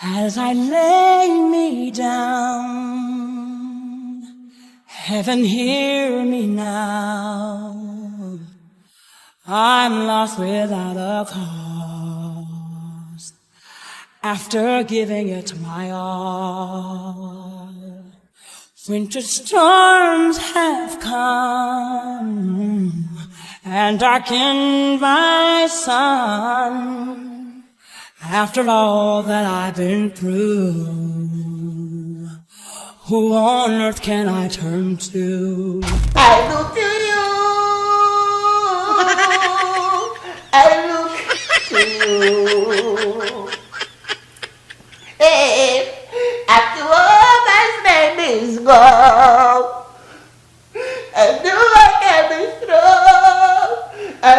As I lay me down, heaven hear me now. I'm lost without a cause, after giving it my all. Winter storms have come and darkened my sun. After all that I've been through, who on earth can I turn to? I look to you. I look to you. Hey, after all my name is gone, I knew I can be strong. I